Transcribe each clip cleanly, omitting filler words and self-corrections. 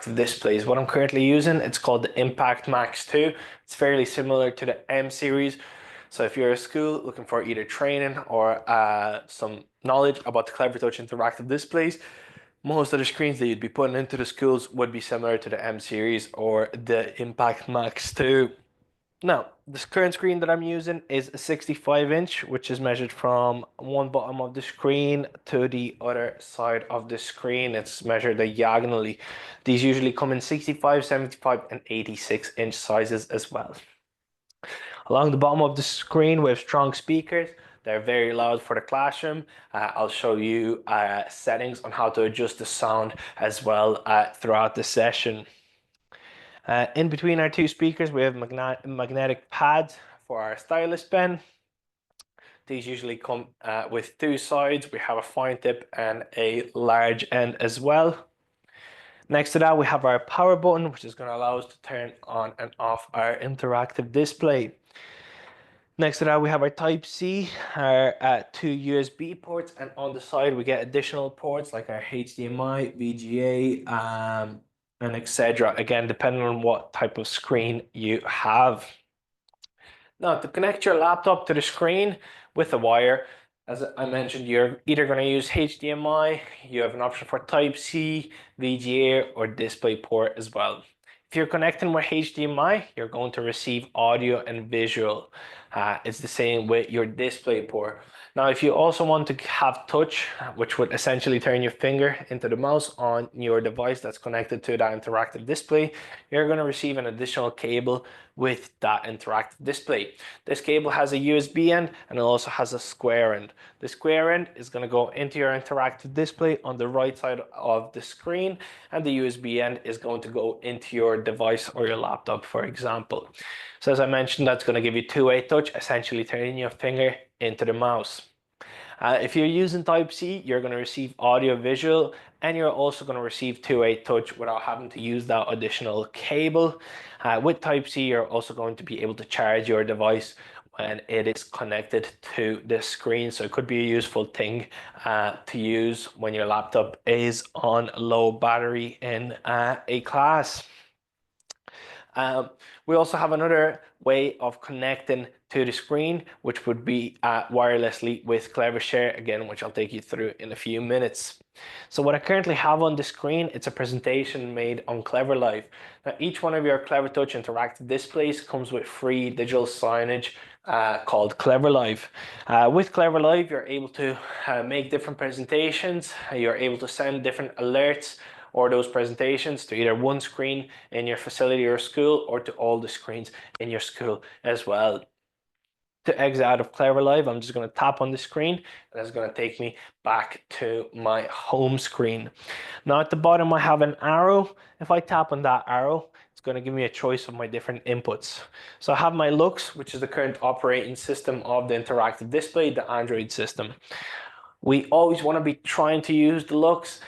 interactive displays. What I'm currently using, it's called the Impact Max 2. It's fairly similar to the M series. So if you're a school looking for either training or some knowledge about the Clevertouch interactive displays, most of the screens that you'd be putting into the schools would be similar to the M series or the Impact Max 2. Now, this current screen that I'm using is a 65-inch, which is measured from one bottom of the screen to the other side of the screen. It's measured diagonally. These usually come in 65, 75, and 86-inch sizes as well. Along the bottom of the screen, we have strong speakers. They're very loud for the classroom. I'll show you settings on how to adjust the sound as well throughout the session. In between our two speakers, we have magnetic pads for our stylus pen. These usually come with two sides. We have a fine tip and a large end as well. Next to that, we have our power button, which is going to allow us to turn on and off our interactive display. Next to that, we have our Type-C, our two USB ports, and on the side, we get additional ports like our HDMI, VGA, and etc. Again, depending on what type of screen you have. Now, to connect your laptop to the screen with a wire, as I mentioned, you're either going to use HDMI, you have an option for Type-C, VGA, or DisplayPort as well. If you're connecting with HDMI, you're going to receive audio and visual. It's the same with your DisplayPort. Now, if you also want to have touch, which would essentially turn your finger into the mouse on your device that's connected to that interactive display, you're going to receive an additional cable with that interactive display. This cable has a USB end and it also has a square end. The square end is going to go into your interactive display on the right side of the screen, and the USB end is going to go into your device or your laptop, for example. So as I mentioned, that's going to give you two-way touch, essentially turning your finger into the mouse. If you're using Type-C, you're going to receive audio visual, and you're also going to receive two-way touch without having to use that additional cable. With Type-C, you're also going to be able to charge your device when it is connected to the screen. So it could be a useful thing to use when your laptop is on low battery in a class. We also have another way of connecting to the screen, which would be wirelessly with Clevershare, again, which I'll take you through in a few minutes. So what I currently have on the screen, it's a presentation made on Cleverlive. Now, each one of your Clevertouch interactive displays comes with free digital signage called Cleverlive. With Cleverlive, you're able to make different presentations. You're able to send different alerts or those presentations to either one screen in your facility or school, or to all the screens in your school as well. To exit out of Cleverlive, I'm just going to tap on the screen, and it's going to take me back to my home screen. Now at the bottom, I have an arrow. If I tap on that arrow, it's going to give me a choice of my different inputs. So I have my Lux, which is the current operating system of the interactive display, the Android system. We always want to be trying to use the Lux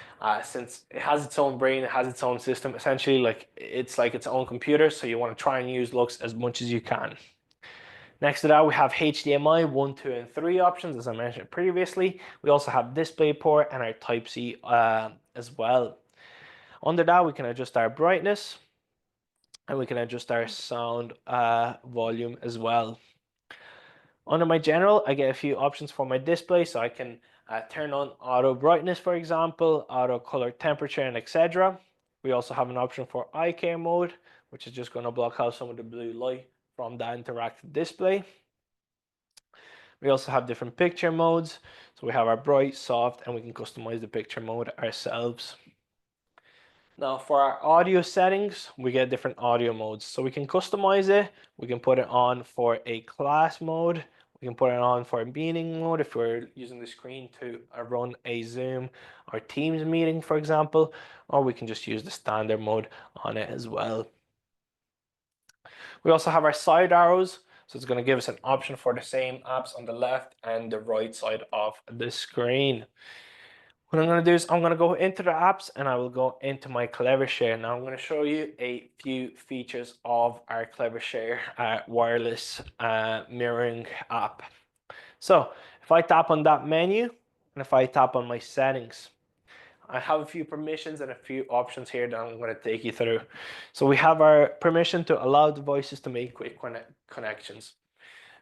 since it has its own brain, it has its own system. Essentially, it's like its own computer, so you want to try and use Lux as much as you can. Next to that, we have HDMI 1, 2, and 3 options, as I mentioned previously. We also have DisplayPort and our Type-C as well. Under that, we can adjust our brightness, and we can adjust our sound volume as well. Under my general, I get a few options for my display, so I can turn on auto brightness, for example, auto color temperature, and etc. We also have an option for eye care mode, which is just going to block out some of the blue light from that interactive display. We also have different picture modes. So we have our bright, soft, and we can customize the picture mode ourselves. Now for our audio settings, we get different audio modes. So we can customize it. We can put it on for a class mode. We can put it on for a meeting mode if we're using the screen to run a Zoom or Teams meeting, for example, or we can just use the standard mode on it as well. We also have our side arrows. So it's going to give us an option for the same apps on the left and the right side of the screen. What I'm going to do is I'm going to go into the apps and I will go into my Clevershare. Now I'm going to show you a few features of our Clevershare wireless mirroring app. So if I tap on that menu and if I tap on my settings, I have a few permissions and a few options here that I'm going to take you through. So we have our permission to allow devices to make quick connections.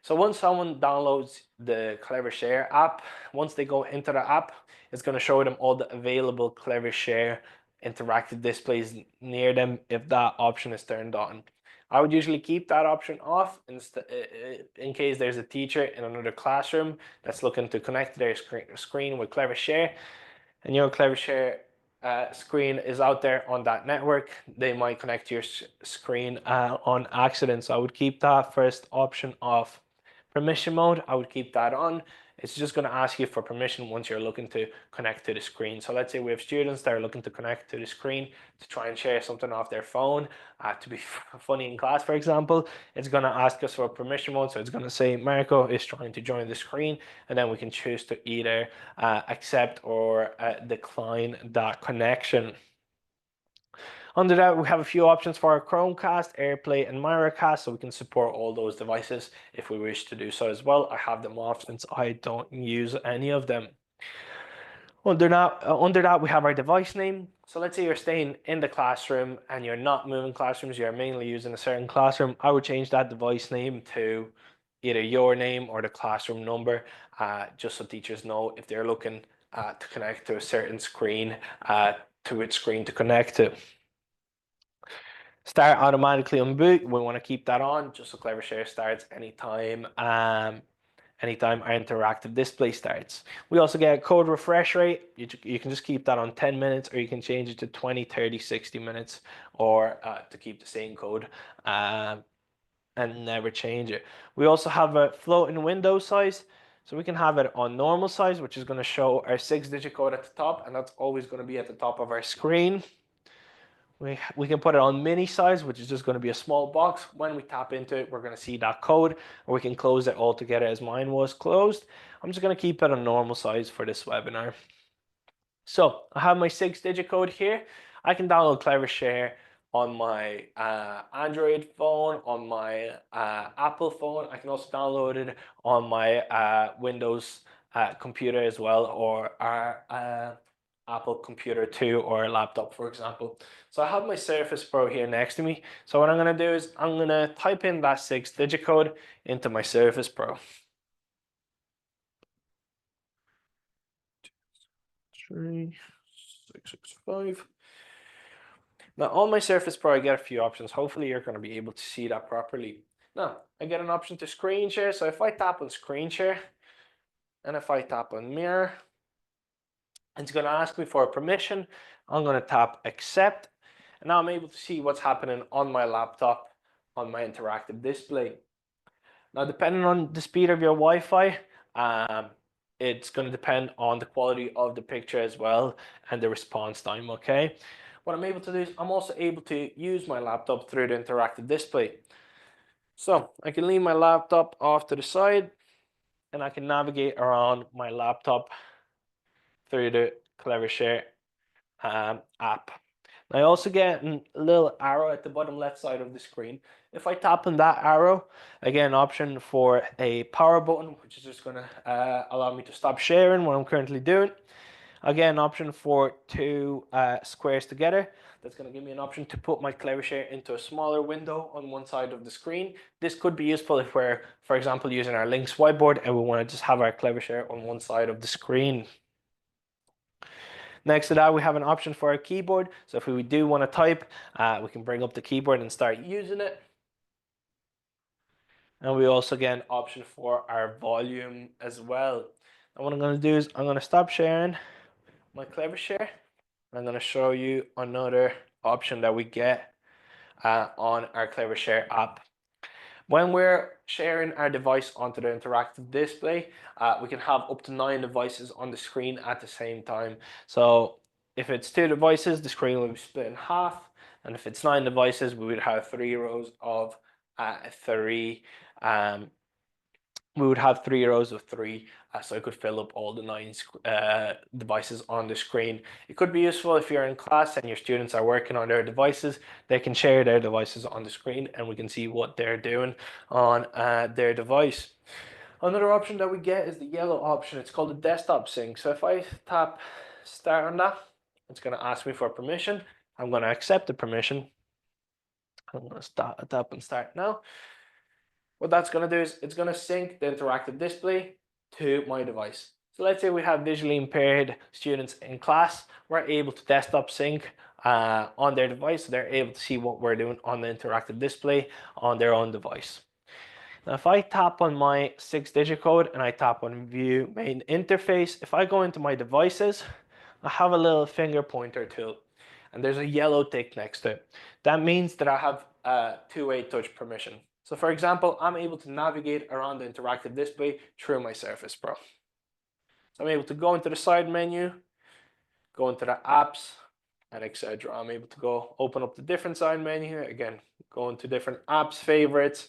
So once someone downloads the Clevershare app, once they go into the app, it's going to show them all the available Clevershare interactive displays near them if that option is turned on. I would usually keep that option off in case there's a teacher in another classroom that's looking to connect their screen with Clevershare, and your Clevershare screen is out there on that network. They might connect to your screen on accident. So I would keep that first option off. Permission mode, I would keep that on. It's just going to ask you for permission once you're looking to connect to the screen. So let's say we have students that are looking to connect to the screen to try and share something off their phone to be funny in class, for example. It's going to ask us for permission mode. So it's going to say Marco is trying to join the screen, and then we can choose to either accept or decline that connection. Under that, we have a few options for our Chromecast, AirPlay, and Miracast, so we can support all those devices if we wish to do so as well. I have them off since I don't use any of them. Under that, we have our device name. So let's say you're staying in the classroom and you're not moving classrooms, you're mainly using a certain classroom. I would change that device name to either your name or the classroom number, just so teachers know if they're looking to connect to a certain screen, to which screen to connect to. Start automatically on boot. We want to keep that on just so Clevershare starts anytime anytime our interactive display starts. We also get a code refresh rate. You can just keep that on 10 minutes, or you can change it to 20, 30, 60 minutes, or to keep the same code and never change it. We also have a floating window size. So we can have it on normal size, which is going to show our 6-digit code at the top, and that's always going to be at the top of our screen. We can put it on mini size, which is just going to be a small box. When we tap into it, we're going to see that code, or we can close it all together as mine was closed. I'm just going to keep it a normal size for this webinar. So I have my 6-digit code here. I can download Clevershare on my Android phone, on my Apple phone. I can also download it on my Windows computer as well, or our Apple computer too, or a laptop, for example. So I have my Surface Pro here next to me. So what I'm going to do is I'm going to type in that 6-digit code into my Surface Pro. 3665. Now on my Surface Pro, I get a few options. Hopefully you're going to be able to see that properly. Now, I get an option to screen share. So if I tap on screen share, and if I tap on mirror, it's going to ask me for a permission. I'm going to tap accept. And now I'm able to see what's happening on my laptop, on my interactive display. Now, depending on the speed of your Wi-Fi, it's going to depend on the quality of the picture as well and the response time, okay? What I'm able to do is I'm also able to use my laptop through the interactive display. So I can leave my laptop off to the side and I can navigate around my laptop through the Clevershare app. I also get a little arrow at the bottom left side of the screen. If I tap on that arrow, again, option for a power button, which is just going to allow me to stop sharing what I'm currently doing. Again, option for two squares together. That's going to give me an option to put my Clevershare into a smaller window on one side of the screen. This could be useful if we're, for example, using our Links whiteboard and we want to just have our Clevershare on one side of the screen. Next to that, we have an option for our keyboard. So if we do want to type, we can bring up the keyboard and start using it. And we also get an option for our volume as well. And what I'm going to do is I'm going to stop sharing my Clevershare. I'm going to show you another option that we get on our Clevershare app. When we're sharing our device onto the interactive display, we can have up to 9 devices on the screen at the same time. So if it's 2 devices, the screen will be split in half. And if it's 9 devices, we would have 3 rows of 3. We would have 3 rows of 3, so it could fill up all the 9 devices on the screen. It could be useful if you're in class and your students are working on their devices. They can share their devices on the screen and we can see what they're doing on their device. Another option that we get is the yellow option. It's called the desktop sync. So if I tap start on that, It's going to ask me for permission. I'm going to accept the permission. I'm going to tap and start now. What that's going to do is it's going to sync the interactive display to my device. So let's say we have visually impaired students in class. We're able to desktop sync on their device. So they're able to see what we're doing on the interactive display on their own device. Now, if I tap on my 6-digit code and I tap on view main interface, if I go into my devices, I have a little finger pointer tool and there's a yellow tick next to it. That means that I have two-way touch permission. So for example, I'm able to navigate around the interactive display through my Surface Pro. So I'm able to go into the side menu, go into the apps, and etc. I'm able to go open up the different side menu, again, go into different apps, favorites,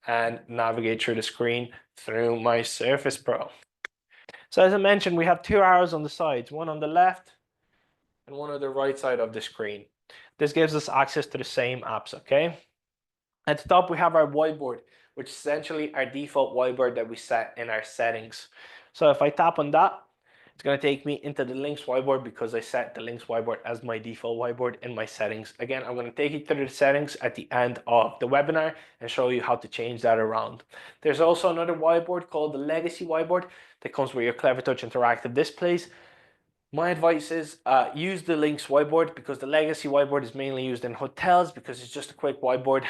and navigate through the screen through my Surface Pro. So as I mentioned, we have two arrows on the sides, one on the left and one on the right side of the screen. This gives us access to the same apps, okay? At the top, we have our whiteboard, which is essentially our default whiteboard that we set in our settings. So if I tap on that, it's going to take me into the links whiteboard because I set the links whiteboard as my default whiteboard in my settings. Again, I'm going to take you through the settings at the end of the webinar and show you how to change that around. There's also another whiteboard called the legacy whiteboard that comes with your Clevertouch interactive displays. My advice is use the links whiteboard because the legacy whiteboard is mainly used in hotels because it's just a quick whiteboard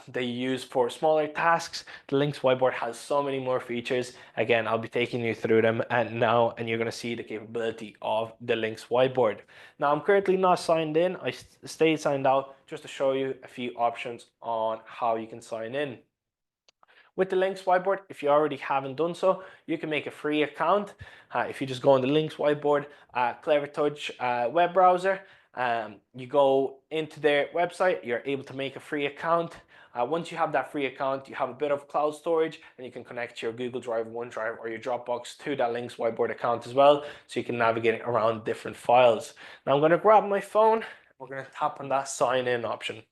they use for smaller tasks. The links whiteboard has so many more features. Again, I'll be taking you through them now and you're going to see the capability of the links whiteboard. Now, I'm currently not signed in. I stayed signed out just to show you a few options on how you can sign in. With the Links Whiteboard, if you already haven't done so, you can make a free account. If you just go on the Links Whiteboard Clevertouch web browser, you go into their website, you're able to make a free account. Once you have that free account, you have a bit of cloud storage and you can connect your Google Drive, OneDrive, or your Dropbox to that Links Whiteboard account as well, so you can navigate around different files. Now I'm going to grab my phone. We're going to tap on that sign in option.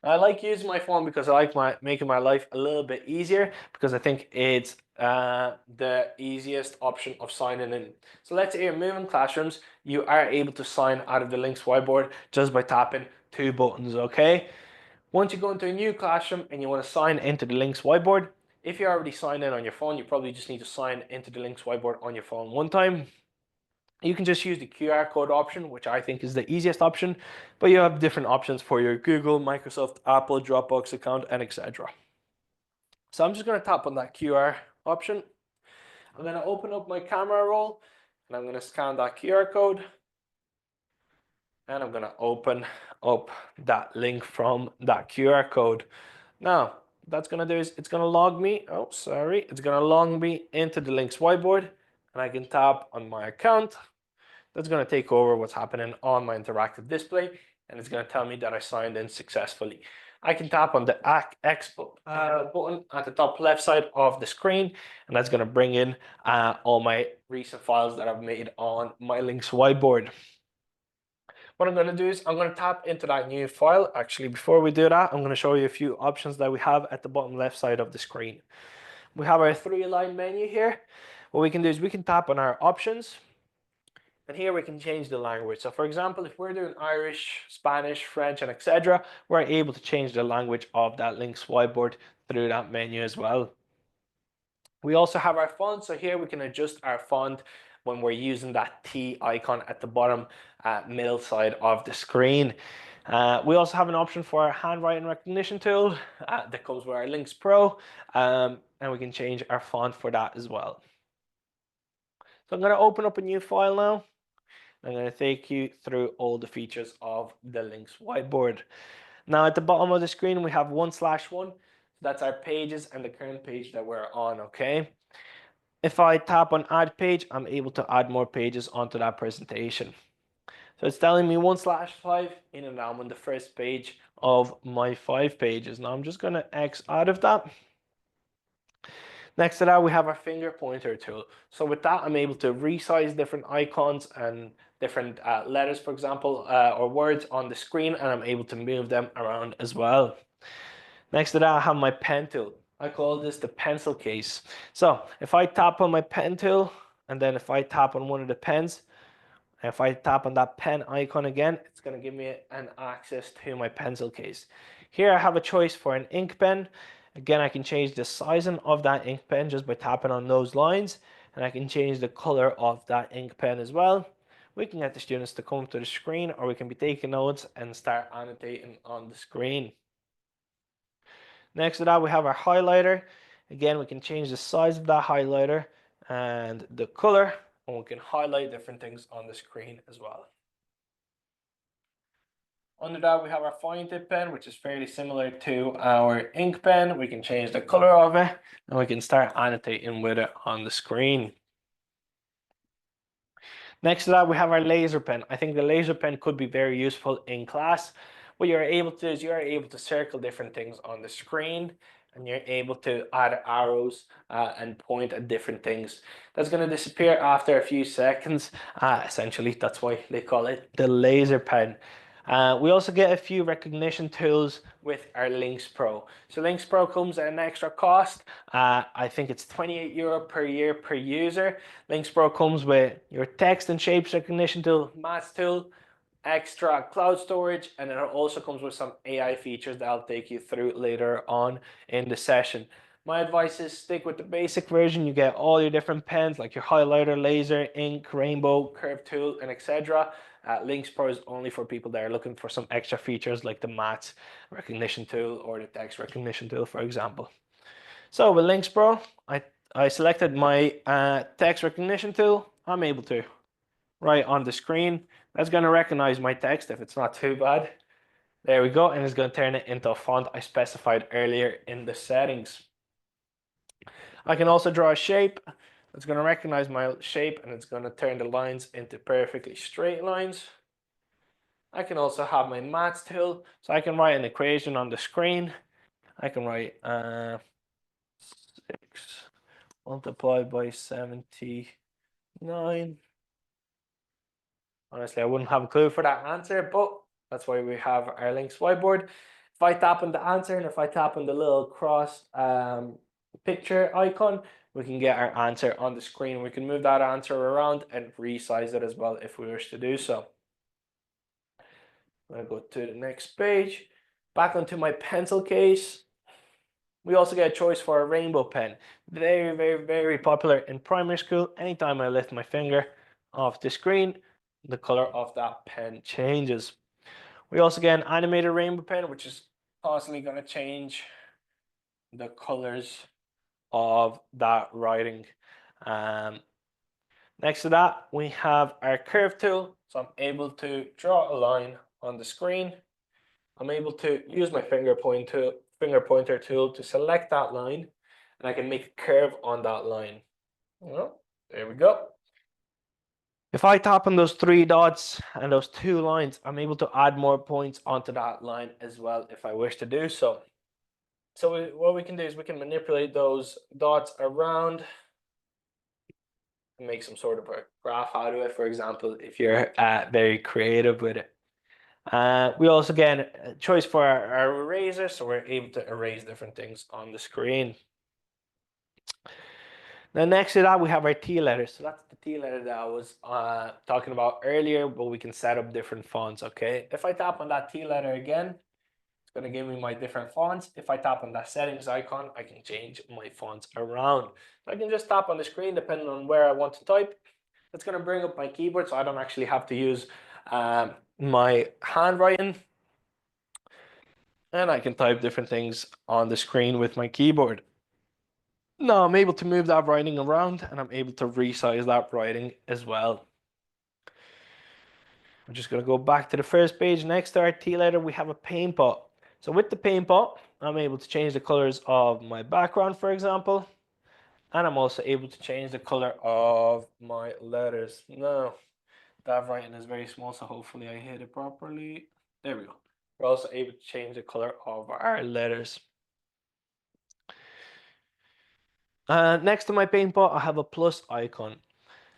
I like using my phone because I like making my life a little bit easier because I think it's the easiest option of signing in. So let's say you're moving classrooms, you are able to sign out of the Links whiteboard just by tapping two buttons, okay? Once you go into a new classroom and you want to sign into the Links whiteboard, if you're already signed in on your phone, you probably just need to sign into the Links whiteboard on your phone one time. You can just use the QR code option, which I think is the easiest option, but you have different options for your Google, Microsoft, Apple, Dropbox account, and etc. So I'm just going to tap on that QR option. I'm going to open up my camera roll and I'm going to scan that QR code. And I'm going to open up that link from that QR code. Now, what that's going to do is it's going to log me. Oh, sorry. It's going to log me into the Links whiteboard and I can tap on my account. That's going to take over what's happening on my interactive display and it's going to tell me that I signed in successfully. I can tap on the X button at the top left side of the screen and that's going to bring in all my recent files that I've made on my Links whiteboard. What I'm going to do is I'm going to tap into that new file. Actually, before we do that, I'm going to show you a few options that we have at the bottom left side of the screen. We have our three-line menu here. What we can do is we can tap on our options. And here we can change the language. So for example, if we're doing Irish, Spanish, French, and etc., we're able to change the language of that Links whiteboard through that menu as well. We also have our font. So here we can adjust our font when we're using that T icon at the bottom middle side of the screen. We also have an option for our handwriting recognition tool that comes with our Links Pro, and we can change our font for that as well. So I'm going to open up a new file now. I'm going to take you through all the features of the Links whiteboard. Now at the bottom of the screen, we have 1/1. That's our pages and the current page that we're on, okay? If I tap on add page, I'm able to add more pages onto that presentation. So it's telling me 1/5 in and I'm on the first page of my 5 pages. Now I'm just going to X out of that. Next to that, we have our finger pointer tool. So with that, I'm able to resize different icons and different letters, for example, or words on the screen, and I'm able to move them around as well. Next to that, I have my pen tool. I call this the pencil case. So if I tap on my pen tool, and then if I tap on one of the pens, If I tap on that pen icon again, it's going to give me an access to my pencil case. Here I have a choice for an ink pen. Again, I can change the sizing of that ink pen just by tapping on those lines, and I can change the color of that ink pen as well. We can get the students to come to the screen, or we can be taking notes and start annotating on the screen. Next to that, we have our highlighter. Again, we can change the size of that highlighter and the color, and we can highlight different things on the screen as well. Under that, we have our fine tip pen, which is fairly similar to our ink pen. We can change the color of it, and we can start annotating with it on the screen. Next to that, we have our laser pen. I think the laser pen could be very useful in class. What you're able to do is you're able to circle different things on the screen, and you're able to add arrows and point at different things. That's going to disappear after a few seconds. Essentially, that's why they call it the laser pen. We also get a few recognition tools with our Links Pro. So Links Pro comes at an extra cost. I think it's €28 per year per user. Links Pro comes with your text and shapes recognition tool, maths tool, extra cloud storage, and it also comes with some AI features that I'll take you through later on in the session. My advice is stick with the basic version. You get all your different pens like your highlighter, laser, ink, rainbow, curve tool, and etc. Links Pro is only for people that are looking for some extra features like the math recognition tool or the text recognition tool, for example. So with Links Pro, I selected my text recognition tool. I'm able to write on the screen. That's going to recognize my text if it's not too bad. There we go, and it's going to turn it into a font I specified earlier in the settings. I can also draw a shape. It's going to recognize my shape, and it's going to turn the lines into perfectly straight lines. I can also have my maths tool, so I can write an equation on the screen. I can write 6 multiplied by 79. Honestly, I wouldn't have a clue for that answer, but that's why we have our links whiteboard. If I tap on the answer and if I tap on the little cross picture icon, we can get our answer on the screen. We can move that answer around and resize it as well if we wish to do so. I'm going to go to the next page. Back onto my pencil case. We also get a choice for a rainbow pen. Very, very, very popular in primary school. Anytime I lift my finger off the screen, the color of that pen changes. We also get an animated rainbow pen, which is constantly going to change the colors of that writing. Next to that, we have our curve tool. So I'm able to draw a line on the screen. I'm able to use my finger pointer tool to select that line, and I can make a curve on that line. Well, there we go. If I tap on those 3 dots and those 2 lines, I'm able to add more points onto that line as well if I wish to do so. So what we can do is we can manipulate those dots around and make some sort of a graph out of it, for example, if you're very creative with it. We also get a choice for our eraser, so we're able to erase different things on the screen. Then next to that, we have our T letter. So that's the T letter that I was talking about earlier, but we can set up different fonts, okay? If I tap on that T letter again, it's going to give me my different fonts. If I tap on that settings icon, I can change my fonts around. So I can just tap on the screen depending on where I want to type. It's going to bring up my keyboard, so I don't actually have to use my handwriting. And I can type different things on the screen with my keyboard. Now I'm able to move that writing around, and I'm able to resize that writing as well. I'm just going to go back to the first page. Next to our T letter, we have a paint pot. So with the paint pot, I'm able to change the colors of my background, for example. And I'm also able to change the color of my letters. Now, that writing is very small, so hopefully I hit it properly. There we go. We're also able to change the color of our letters. Next to my paint pot, I have a plus icon.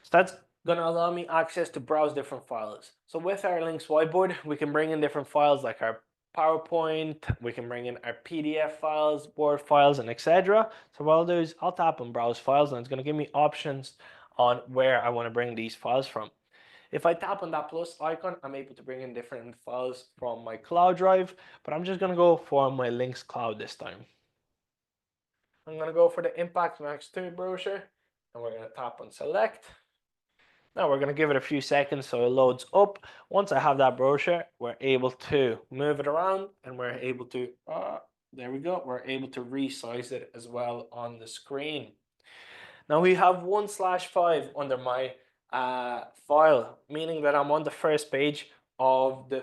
So that's going to allow me access to browse different files. So with our links whiteboard, we can bring in different files like our PowerPoint, we can bring in our PDF files, Word files, and etc. So what I'll do is I'll tap on browse files, and it's going to give me options on where I want to bring these files from. If I tap on that plus icon, I'm able to bring in different files from my cloud drive, but I'm just going to go for my links cloud this time. I'm going to go for the Impact Max 2 brochure, and we're going to tap on select. Now we're going to give it a few seconds so it loads up. Once I have that brochure, we're able to move it around, and we're able to, there we go, we're able to resize it as well on the screen. Now we have 1/5 under my file, meaning that I'm on the first page of the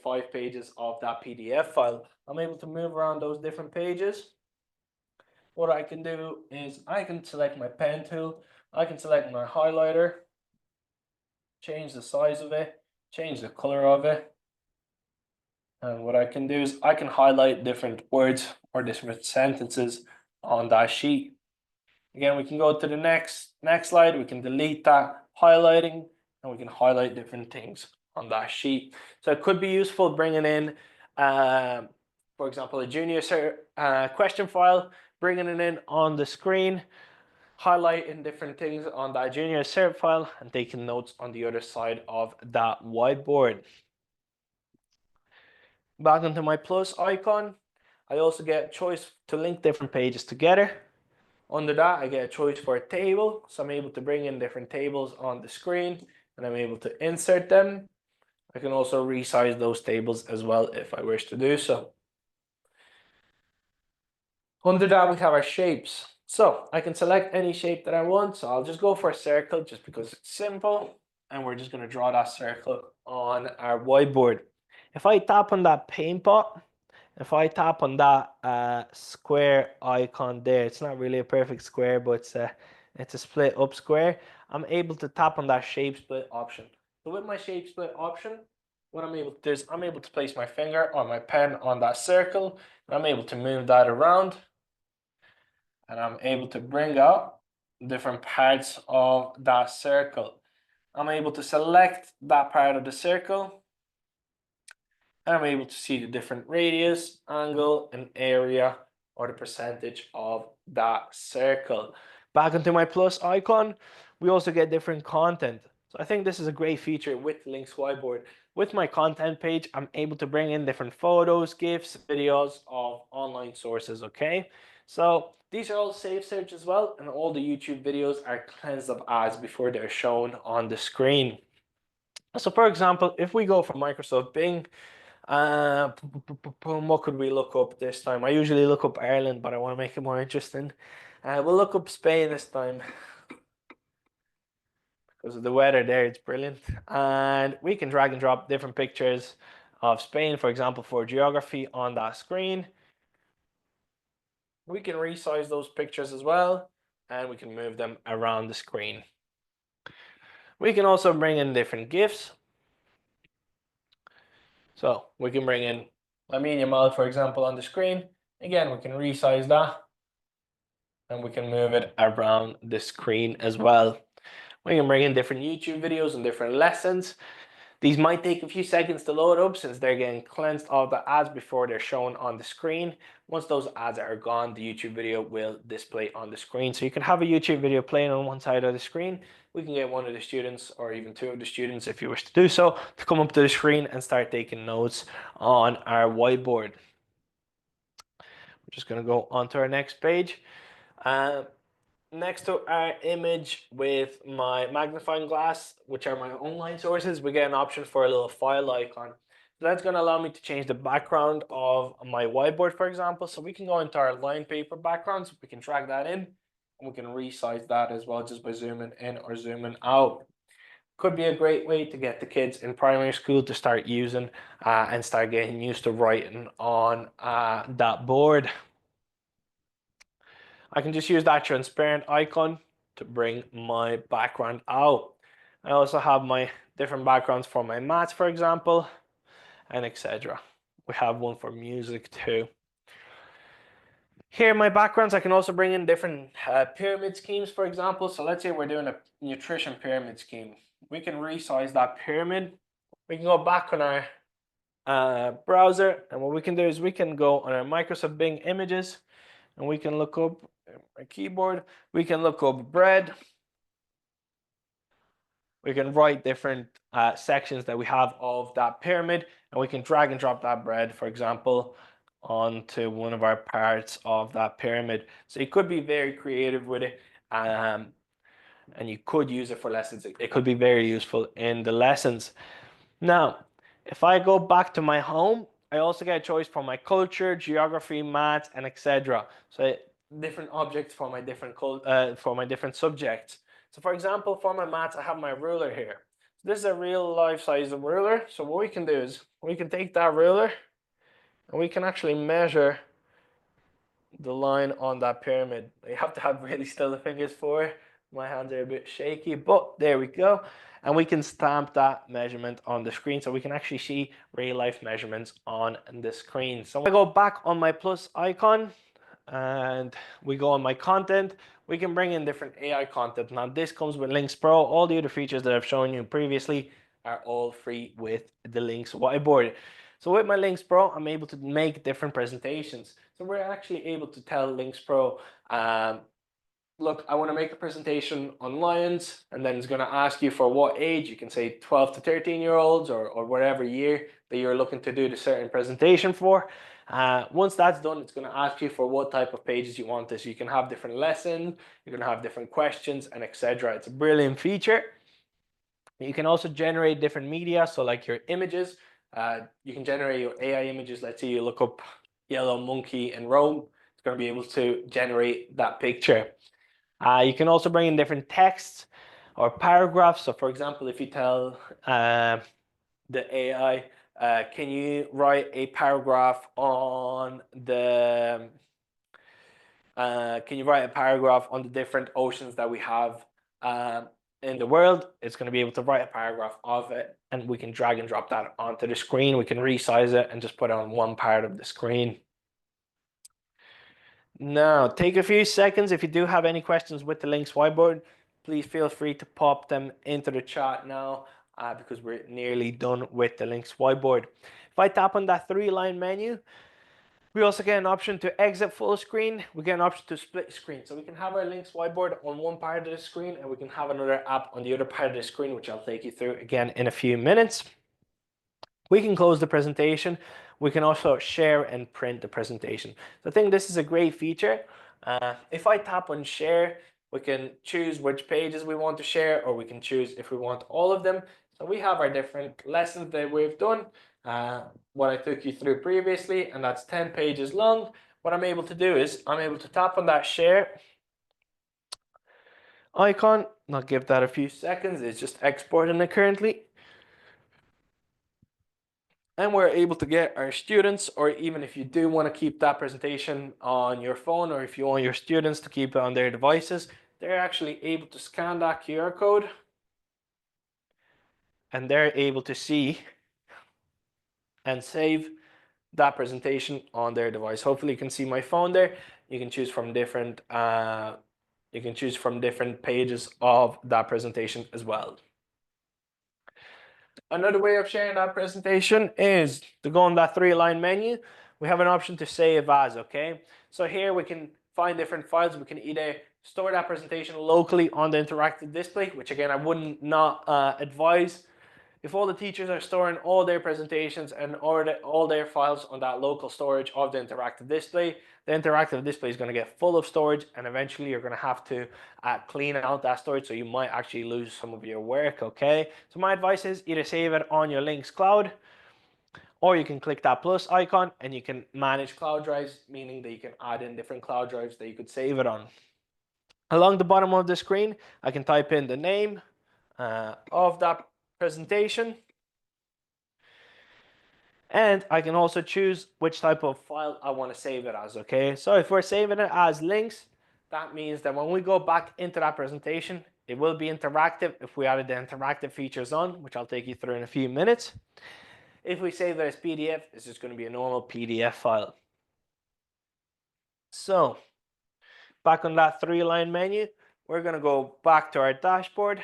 5 pages of that PDF file. I'm able to move around those different pages. What I can do is I can select my pen tool, I can select my highlighter, change the size of it, change the color of it. And what I can do is I can highlight different words or different sentences on that sheet. Again, we can go to the next slide. We can delete that highlighting, and we can highlight different things on that sheet. So it could be useful bringing in, for example, a junior question file, bringing it in on the screen, highlighting different things on that junior cert file, and taking notes on the other side of that whiteboard. Back onto my plus icon, I also get a choice to link different pages together. Under that, I get a choice for a table, so I'm able to bring in different tables on the screen, and I'm able to insert them. I can also resize those tables as well if I wish to do so. Under that, we have our shapes. So I can select any shape that I want, so I'll just go for a circle just because it's simple, and we're just going to draw that circle on our whiteboard. If I tap on that paint pot, if I tap on that square icon there, it's not really a perfect square, but it's a split up square. I'm able to tap on that shape split option. So with my shape split option, what I'm able to do is I'm able to place my finger or my pen on that circle, and I'm able to move that around, and I'm able to bring out different parts of that circle. I'm able to select that part of the circle, and I'm able to see the different radius, angle, and area, or the percentage of that circle. Back into my plus icon, we also get different content. So I think this is a great feature with Link's Whiteboard. With my content page, I'm able to bring in different photos, GIFs, videos of online sources, okay? So these are all safe search as well, and all the YouTube videos are cleansed of ads before they're shown on the screen. So for example, if we go for Microsoft Bing, what could we look up this time? I usually look up Ireland, but I want to make it more interesting. We'll look up Spain this time because of the weather there. It's brilliant. And we can drag and drop different pictures of Spain, for example, for geography on that screen. We can resize those pictures as well, and we can move them around the screen. We can also bring in different GIFs. So we can bring in Lamine Yamal, for example, on the screen. Again, we can resize that, and we can move it around the screen as well. We can bring in different YouTube videos and different lessons. These might take a few seconds to load up since they're getting cleansed of the ads before they're shown on the screen. Once those ads are gone, the YouTube video will display on the screen. So you can have a YouTube video playing on one side of the screen. We can get one of the students or even two of the students, if you wish to do so, to come up to the screen and start taking notes on our whiteboard. We're just going to go on to our next page. Next to our image with my magnifying glass, which are my online sources, we get an option for a little file icon. So that's going to allow me to change the background of my whiteboard, for example. So we can go into our line paper backgrounds, we can drag that in, and we can resize that as well just by zooming in or zooming out. Could be a great way to get the kids in primary school to start using and start getting used to writing on that board. I can just use that transparent icon to bring my background out. I also have my different backgrounds for my maths, for example, and etc. We have one for music too. Here my backgrounds, I can also bring in different pyramid schemes, for example. So let's say we're doing a nutrition pyramid scheme. We can resize that pyramid. We can go back on our browser, and what we can do is we can go on our Microsoft Bing images, and we can look up my keyboard. We can look up bread. We can write different sections that we have of that pyramid, and we can drag and drop that bread, for example, onto one of our parts of that pyramid. So you could be very creative with it, and you could use it for lessons. It could be very useful in the lessons. Now, if I go back to my home, I also get a choice for my culture, geography, math, and etc. So different objects for my different subjects. So for example, for my maths, I have my ruler here. So this is a real life size ruler. So what we can do is we can take that ruler and we can actually measure the line on that pyramid. You have to have really still fingers for it. My hands are a bit shaky, but there we go. And we can stamp that measurement on the screen so we can actually see real life measurements on the screen. So I go back on my plus icon and we go on my content. We can bring in different AI content. Now this comes with Links Pro. All the other features that I've shown you previously are all free with the Links whiteboard. So with my Links Pro, I'm able to make different presentations. So we're actually able to tell Links Pro, look, I want to make a presentation on lions, and then it's going to ask you for what age. You can say 12 to 13-year-olds or whatever year that you're looking to do the certain presentation for. Once that's done, it's going to ask you for what type of pages you want this. You can have different lessons, you're going to have different questions, and etc. It's a brilliant feature. You can also generate different media, so like your images. You can generate your AI images. Let's say you look up yellow monkey in Rome. It's going to be able to generate that picture. You can also bring in different texts or paragraphs. So for example, if you tell the AI, can you write a paragraph on the different oceans that we have in the world? It's going to be able to write a paragraph of it, and we can drag and drop that onto the screen. We can resize it and just put it on one part of the screen. Now, take a few seconds. If you do have any questions with the Links whiteboard, please feel free to pop them into the chat now because we're nearly done with the Links whiteboard. If I tap on that three-line menu, we also get an option to exit full screen. We get an option to split screen. So we can have our Links whiteboard on one part of the screen and we can have another app on the other part of the screen, which I'll take you through again in a few minutes. We can close the presentation. We can also share and print the presentation. So I think this is a great feature. If I tap on share, we can choose which pages we want to share, or we can choose if we want all of them. So we have our different lessons that we've done, what I took you through previously, and that's 10 pages long. What I'm able to do is I'm able to tap on that share icon. I'll give that a few seconds. It's just exporting it currently. And we're able to get our students, or even if you do want to keep that presentation on your phone, or if you want your students to keep it on their devices, they're actually able to scan that QR code and they're able to see and save that presentation on their device. Hopefully you can see my phone there. You can choose from different pages of that presentation as well. Another way of sharing that presentation is to go on that three-line menu. We have an option to save as, okay? So here we can find different files. We can either store that presentation locally on the interactive display, which again, I wouldn't not advise. If all the teachers are storing all their presentations and all their files on that local storage of the interactive display, the interactive display is going to get full of storage, and eventually you're going to have to clean out that storage, so you might actually lose some of your work, okay? So my advice is either save it on your Links cloud, or you can click that plus icon and you can manage cloud drives, meaning that you can add in different cloud drives that you could save it on. Along the bottom of the screen, I can type in the name of that presentation. And I can also choose which type of file I want to save it as, okay? So if we're saving it as links, that means that when we go back into that presentation, it will be interactive if we added the interactive features on, which I'll take you through in a few minutes. If we save it as PDF, it's just going to be a normal PDF file. So back on that three-line menu, we're going to go back to our dashboard.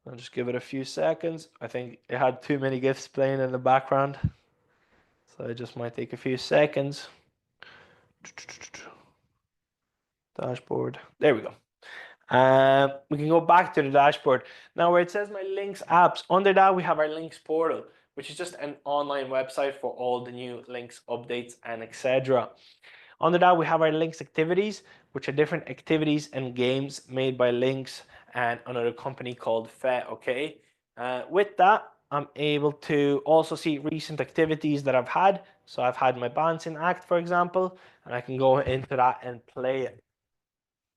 I'll just give it a few seconds. I think it had too many GIFs playing in the background, so it just might take a few seconds. Dashboard. There we go. We can go back to the dashboard. Now where it says my links apps, under that we have our links portal, which is just an online website for all the new links updates and etc. Under that we have our links activities, which are different activities and games made by Links and another company called Fe, okay? With that, I'm able to also see recent activities that I've had. So I've had my balancing act, for example, and I can go into that and play it.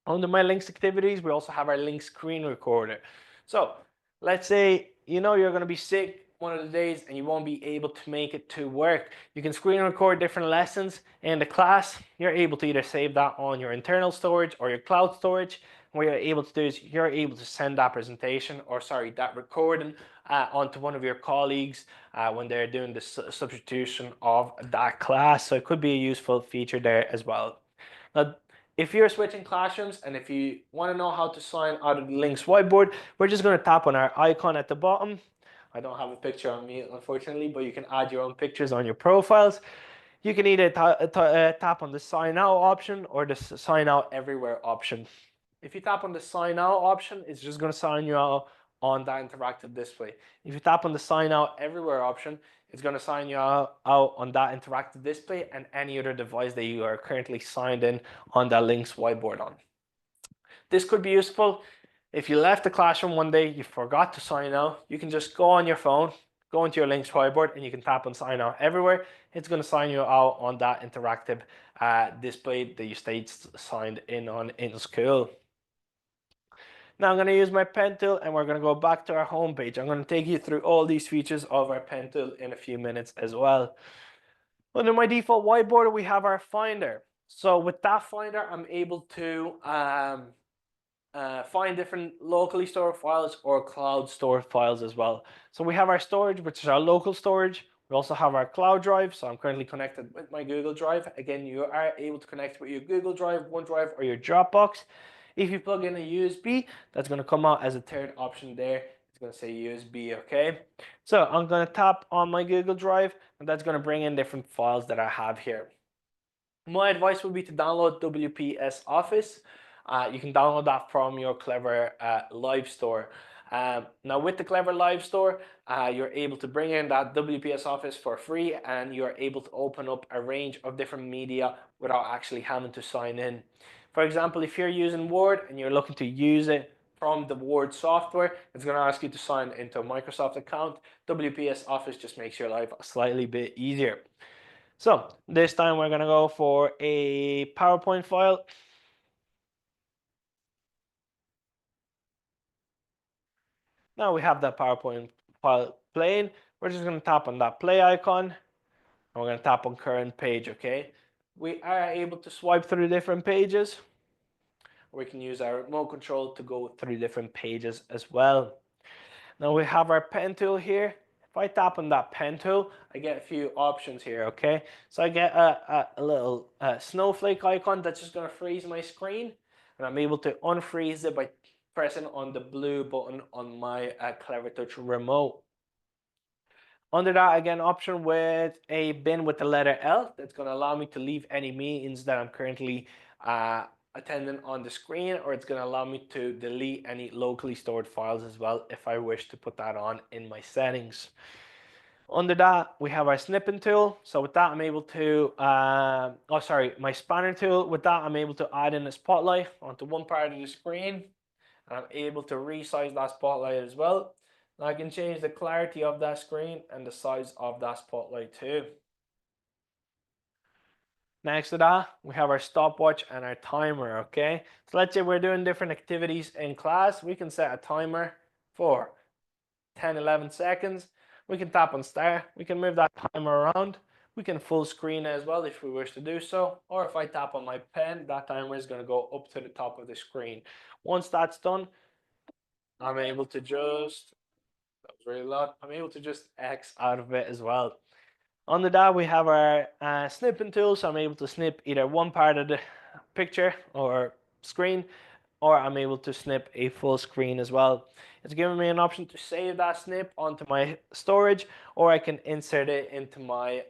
Under my links activities, we also have our link screen recorder. So let's say you're going to be sick one of the days and you won't be able to make it to work. You can screen record different lessons in the class. You're able to either save that on your internal storage or your cloud storage. What you're able to do is you're able to send that presentation, or sorry, that recording onto one of your colleagues when they're doing the substitution of that class. So it could be a useful feature there as well. Now, if you're switching classrooms and if you want to know how to sign out of the Links whiteboard, we're just going to tap on our icon at the bottom. I don't have a picture on me, unfortunately, but you can add your own pictures on your profiles. You can either tap on the sign out option or the sign out everywhere option. If you tap on the sign out option, it's just going to sign you out on that interactive display. If you tap on the sign out everywhere option, it's going to sign you out on that interactive display and any other device that you are currently signed in on that Links whiteboard on. This could be useful if you left the classroom one day, you forgot to sign out, you can just go on your phone, go into your Links whiteboard, and you can tap on sign out everywhere. It's going to sign you out on that interactive display that you stayed signed in on in school. Now I'm going to use my pen tool and we're going to go back to our home page. I'm going to take you through all these features of our pen tool in a few minutes as well. Under my default whiteboard, we have our Finder. So with that Finder, I'm able to find different locally stored files or cloud stored files as well. So we have our storage, which is our local storage. We also have our cloud drive. So I'm currently connected with my Google Drive. Again, you are able to connect with your Google Drive, OneDrive, or your Dropbox. If you plug in a USB, that's going to come out as a third option there. It's going to say USB, okay? So I'm going to tap on my Google Drive, and that's going to bring in different files that I have here. My advice would be to download WPS Office. You can download that from your Clever Live Store. Now with the Clever Live Store, you're able to bring in that WPS Office for free, and you're able to open up a range of different media without actually having to sign in. For example, if you're using Word and you're looking to use it from the Word software, it's going to ask you to sign into a Microsoft account. WPS Office just makes your life a slightly bit easier. So this time we're going to go for a PowerPoint file. Now we have that PowerPoint file playing. We're just going to tap on that play icon. And we're going to tap on current page, okay? We are able to swipe through different pages. We can use our remote control to go through different pages as well. Now we have our pen tool here. If I tap on that pen tool, I get a few options here, okay? So I get a little snowflake icon that's just going to freeze my screen. And I'm able to unfreeze it by pressing on the blue button on my Clevertouch remote. Under that, again, option with a bin with the letter L, that's going to allow me to leave any meetings that I'm currently attending on the screen, or it's going to allow me to delete any locally stored files as well if I wish to put that on in my settings. Under that, we have our snipping tool. So with that, I'm able to, my spanner tool. With that, I'm able to add in a spotlight onto one part of the screen. And I'm able to resize that spotlight as well. Now I can change the clarity of that screen and the size of that spotlight too. Next to that, we have our stopwatch and our timer, okay? So let's say we're doing different activities in class. We can set a timer for 10, 11 seconds. We can tap on start. We can move that timer around. We can full screen as well if we wish to do so. Or if I tap on my pen, that timer is going to go up to the top of the screen. Once that's done, I'm able to just, that was really loud, I'm able to just X out of it as well. Under that, we have our snipping tool. So I'm able to snip either one part of the picture or screen, or I'm able to snip a full screen as well. It's giving me an option to save that snip onto my storage, or I can insert it into my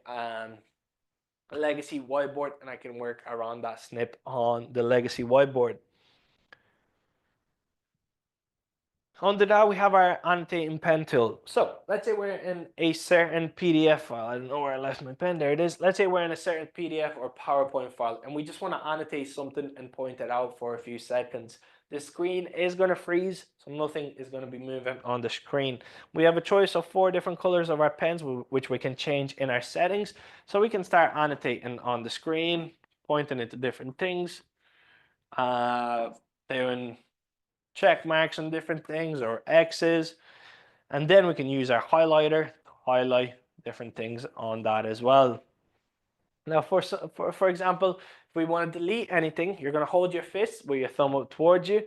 legacy whiteboard, and I can work around that snip on the legacy whiteboard. Under that, we have our annotating pen tool. So let's say we're in a certain PDF file. I don't know where I left my pen. There it is. Let's say we're in a certain PDF or PowerPoint file, and we just want to annotate something and point it out for a few seconds. The screen is going to freeze, so nothing is going to be moving on the screen. We have a choice of 4 different colors of our pens, which we can change in our settings. So we can start annotating on the screen, pointing it to different things, doing check marks on different things or X's. And then we can use our highlighter to highlight different things on that as well. Now, for example, if we want to delete anything, you're going to hold your fist with your thumb up towards you,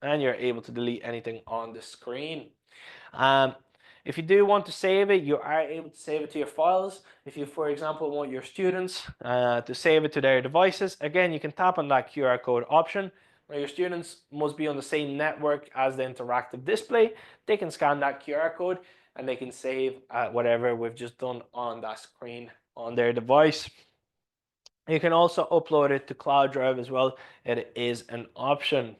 and you're able to delete anything on the screen. Um, if you do want to save it, you are able to save it to your files. If you, for example, want your students to save it to their devices, again, you can tap on that QR code option. Now, your students must be on the same network as the interactive display. They can scan that QR code and they can save whatever we've just done on that screen on their device. You can also upload it to Cloud Drive as well. It is an option.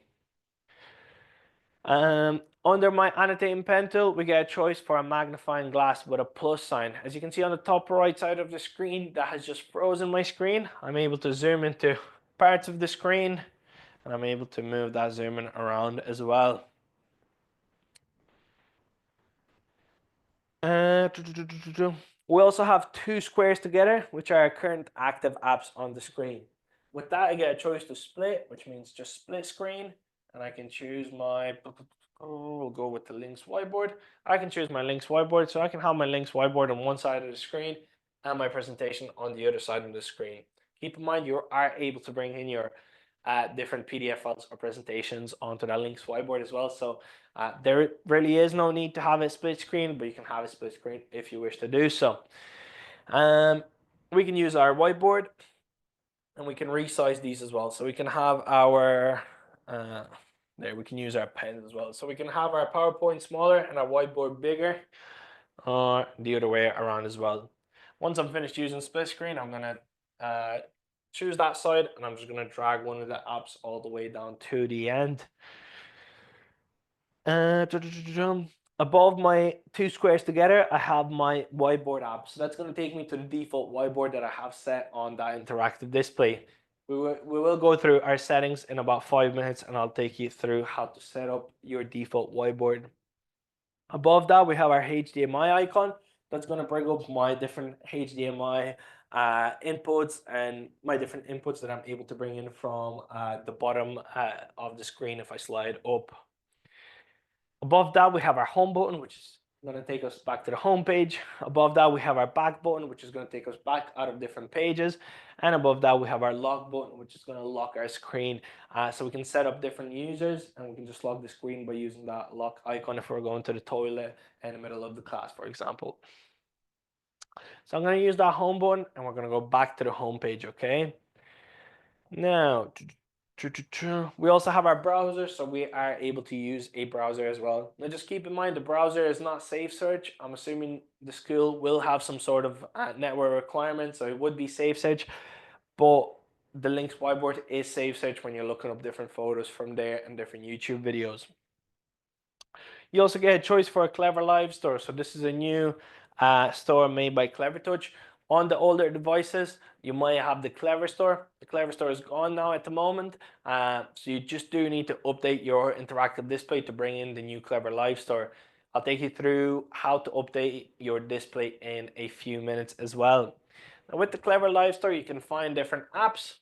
Under my annotating pen tool, we get a choice for a magnifying glass with a plus sign. As you can see on the top right side of the screen, that has just frozen my screen. I'm able to zoom into parts of the screen, and I'm able to move that zooming around as well. Uh, we also have 2 squares together, which are current active apps on the screen. With that, I get a choice to split, which means just split screen, and I can choose my, we'll go with the Lynx whiteboard. I can choose my Lynx whiteboard, so I can have my Lynx whiteboard on one side of the screen and my presentation on the other side of the screen. Keep in mind, you are able to bring in your different PDF files or presentations onto that Lynx whiteboard as well. So there really is no need to have a split screen, but you can have a split screen if you wish to do so. We can use our whiteboard and we can resize these as well. So we can have our, there we can use our pens as well. So we can have our PowerPoint smaller and our whiteboard bigger, or the other way around as well. Once I'm finished using split screen, I'm gonna choose that side and I'm just gonna drag one of the apps all the way down to the end. Above my 2 squares together, I have my whiteboard app. So that's going to take me to the default whiteboard that I have set on that interactive display. We will go through our settings in about 5 minutes and I'll take you through how to set up your default whiteboard. Above that, we have our HDMI icon. That's going to bring up my different HDMI inputs and my different inputs that I'm able to bring in from the bottom of the screen if I slide up. Above that, we have our home button, which is going to take us back to the home page. Above that, we have our back button, which is going to take us back out of different pages. And above that, we have our lock button, which is going to lock our screen. So we can set up different users and we can just lock the screen by using that lock icon if we're going to the toilet in the middle of the class, for example. So I'm going to use that home button and we're going to go back to the home page, okay? Now, we also have our browser, so we are able to use a browser as well. Now, just keep in mind the browser is not safe search. I'm assuming the school will have some sort of network requirement, so it would be safe search. But the Lynx whiteboard is safe search when you're looking up different photos from there and different YouTube videos. You also get a choice for a Clever Live store. So this is a new store made by Clevertouch. On the older devices, you might have the Clever Store. The Clever Store is gone now at the moment. So you just do need to update your interactive display to bring in the new Clever Live Store. I'll take you through how to update your display in a few minutes as well. Now with the Clever Live Store, you can find different apps.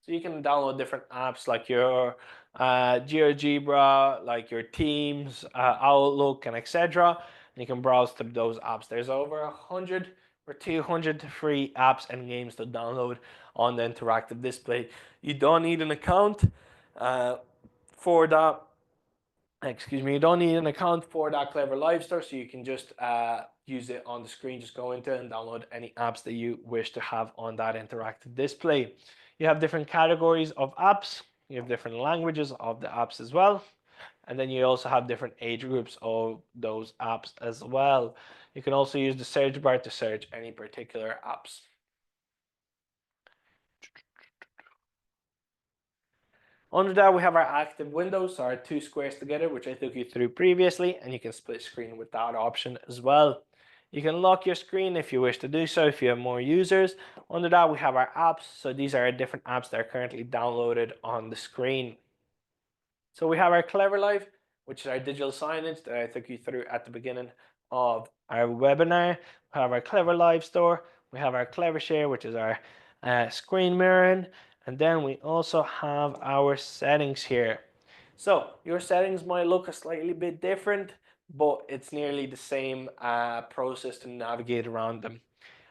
So you can download different apps like your GeoGebra, like your Teams, Outlook, and etc. And you can browse through those apps. There's over 100 or 200 free apps and games to download on the interactive display. You don't need an account for that. Excuse me, you don't need an account for that Clever Live Store, so you can just use it on the screen. Just go into it and download any apps that you wish to have on that interactive display. You have different categories of apps. You have different languages of the apps as well. And then you also have different age groups of those apps as well. You can also use the search bar to search any particular apps. Under that, we have our active windows, so our two squares together, which I took you through previously, and you can split screen with that option as well. You can lock your screen if you wish to do so, if you have more users. Under that, we have our apps. So these are our different apps that are currently downloaded on the screen. So we have our Clever Live, which is our digital signage that I took you through at the beginning of our webinar. We have our Clever Live store. We have our Clever Share, which is our screen mirroring. And then we also have our settings here. So your settings might look a slightly bit different, but it's nearly the same process to navigate around them.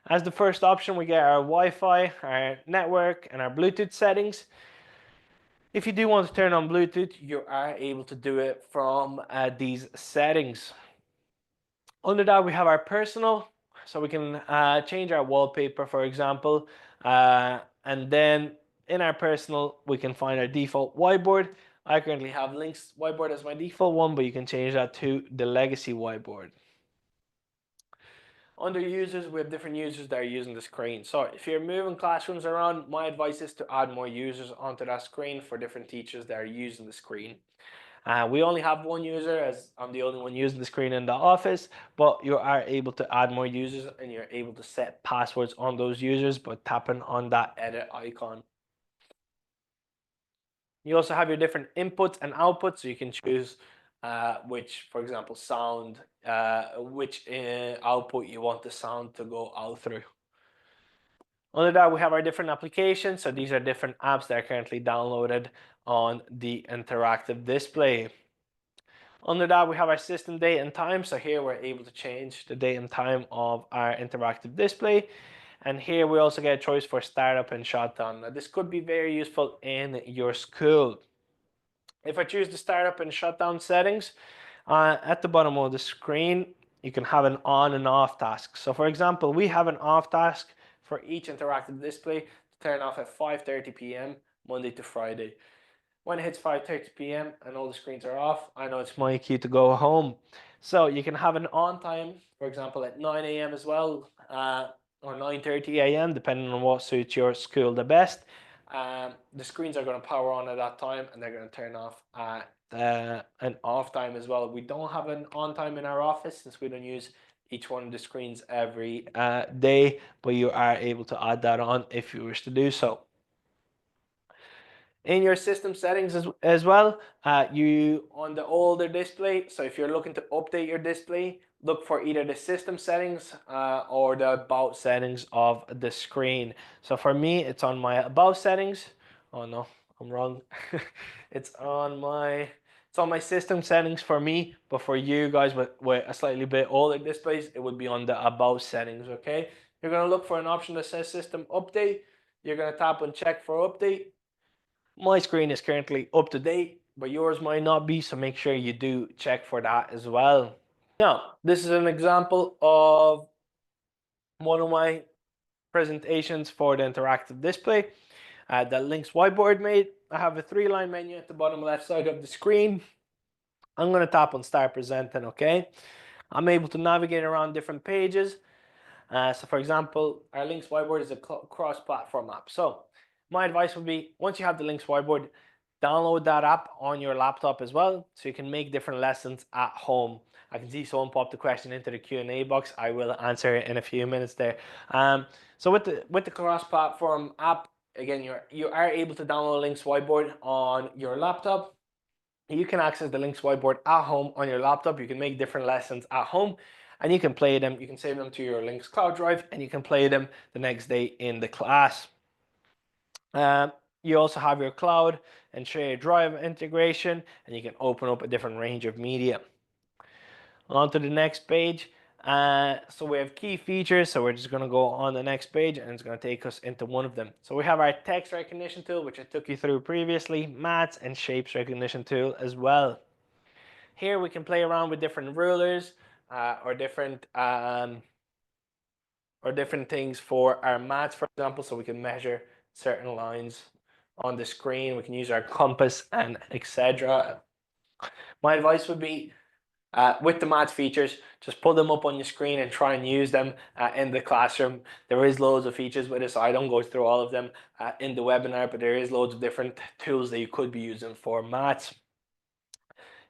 As the first option, we get our Wi-Fi, our network, and our Bluetooth settings. If you do want to turn on Bluetooth, you are able to do it from these settings. Under that, we have our personal, so we can change our wallpaper, for example, and then in our personal, we can find our default whiteboard. I currently have Link's whiteboard as my default one, but you can change that to the legacy whiteboard. Under users, we have different users that are using the screen. So if you're moving classrooms around, my advice is to add more users onto that screen for different teachers that are using the screen. We only have one user, as I'm the only one using the screen in the office, but you are able to add more users and you're able to set passwords on those users by tapping on that edit icon. You also have your different inputs and outputs, so you can choose which, for example, sound, which output you want the sound to go out through. Under that, we have our different applications. So these are different apps that are currently downloaded on the interactive display. Under that, we have our system date and time. So here we're able to change the date and time of our interactive display. And here we also get a choice for startup and shutdown. Now this could be very useful in your school. If I choose the startup and shutdown settings, at the bottom of the screen, you can have an on and off task. So for example, we have an off task for each interactive display to turn off at 5:30 p.m. Monday to Friday. When it hits 5:30 p.m. and all the screens are off, I know it's my cue to go home. So you can have an on time, for example, at 9 a.m. as well, or 9:30 a.m., depending on what suits your school the best. The screens are going to power on at that time and they're going to turn off at an off time as well. We don't have an on time in our office since we don't use each one of the screens every day, but you are able to add that on if you wish to do so. In your system settings as well, you on the older display, so if you're looking to update your display, look for either the system settings or the about settings of the screen. So for me, it's on my about settings. Oh no, I'm wrong. It's on my system settings for me, but for you guys with a slightly bit older displays, it would be on the about settings, okay? You're gonna look for an option that says system update. You're gonna tap on check for update. My screen is currently up to date, but yours might not be, so make sure you do check for that as well. Now, this is an example of one of my presentations for the interactive display that Link's whiteboard made. I have a 3-line menu at the bottom left side of the screen. I'm going to tap on start presenting, okay? I'm able to navigate around different pages. So for example, our Links whiteboard is a cross-platform app. So my advice would be, once you have the Links whiteboard, download that app on your laptop as well, so you can make different lessons at home. I can see someone popped the question into the Q&A box. I will answer it in a few minutes there. So with the cross-platform app, again, you are able to download Links whiteboard on your laptop. You can access the Links whiteboard at home on your laptop. You can make different lessons at home and you can play them. You can save them to your Links cloud drive and you can play them the next day in the class. You also have your cloud and share drive integration, and you can open up a different range of media. On to the next page. So we have key features. So we're just going to go on the next page and it's going to take us into one of them. So we have our text recognition tool, which I took you through previously, maths and shapes recognition tool as well. Here we can play around with different rulers or different things for our maths, for example, so we can measure certain lines on the screen. We can use our compass and etc. My advice would be With the math features, just pull them up on your screen and try and use them in the classroom. There is loads of features with it, so I don't go through all of them in the webinar, but there is loads of different tools that you could be using for maths.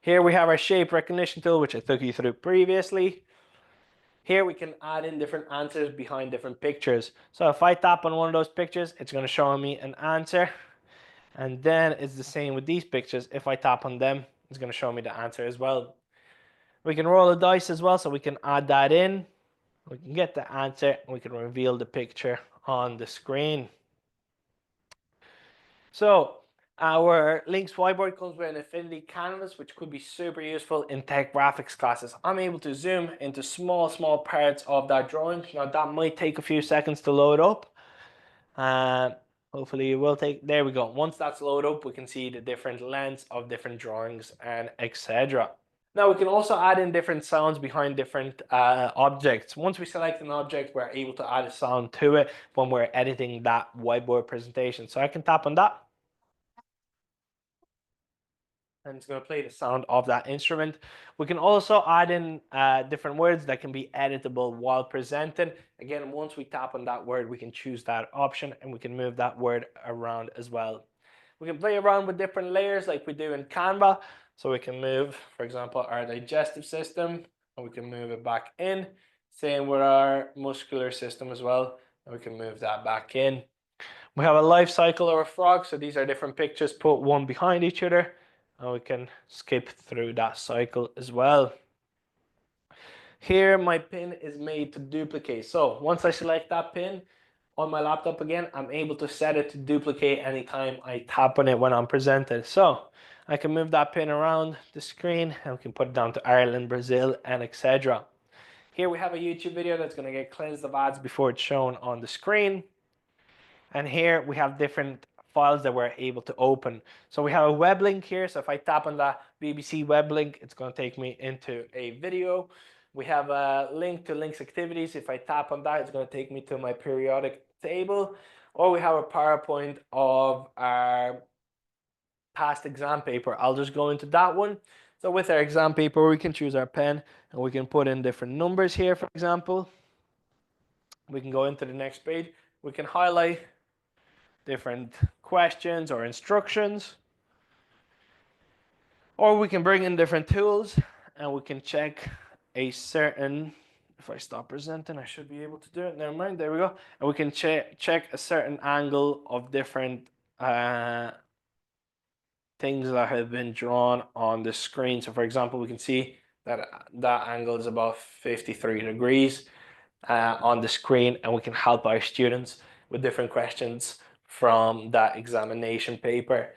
Here we have our shape recognition tool, which I took you through previously. Here we can add in different answers behind different pictures. So if I tap on one of those pictures, it's going to show me an answer. And then it's the same with these pictures. If I tap on them, it's going to show me the answer as well. We can roll a dice as well, so we can add that in. We can get the answer, and we can reveal the picture on the screen. So our Links whiteboard comes with an infinity canvas, which could be super useful in tech graphics classes. I'm able to zoom into small parts of that drawing. Now that might take a few seconds to load up. Hopefully it will take, there we go. Once that's loaded up, we can see the different lengths of different drawings and etc. Now we can also add in different sounds behind different objects. Once we select an object, we're able to add a sound to it when we're editing that whiteboard presentation. So I can tap on that, and it's going to play the sound of that instrument. We can also add in different words that can be editable while presenting. Again, once we tap on that word, we can choose that option and we can move that word around as well. We can play around with different layers like we do in Canva. So we can move, for example, our digestive system, and we can move it back in. Same with our muscular system as well, and we can move that back in. We have a life cycle of a frog, so these are different pictures put one behind each other, and we can skip through that cycle as well. Here my pin is made to duplicate. So once I select that pin on my laptop again, I'm able to set it to duplicate anytime I tap on it when I'm presented. So I can move that pin around the screen and we can put it down to Ireland, Brazil, and etc. Here we have a YouTube video that's going to get cleansed of ads before it's shown on the screen. And here we have different files that we're able to open. So we have a web link here. So if I tap on that BBC web link, it's going to take me into a video. We have a link to links activities. If I tap on that, it's going to take me to my periodic table. Or we have a PowerPoint of our past exam paper. I'll just go into that one. So with our exam paper, we can choose our pen and we can put in different numbers here, for example. We can go into the next page. We can highlight different questions or instructions, or we can bring in different tools and we can check a certain, if I stop presenting I should be able to do it, never mind, there we go, and we can check a certain angle of different things that have been drawn on the screen. So for example, we can see that that angle is about 53 degrees on the screen, and we can help our students with different questions from that examination paper.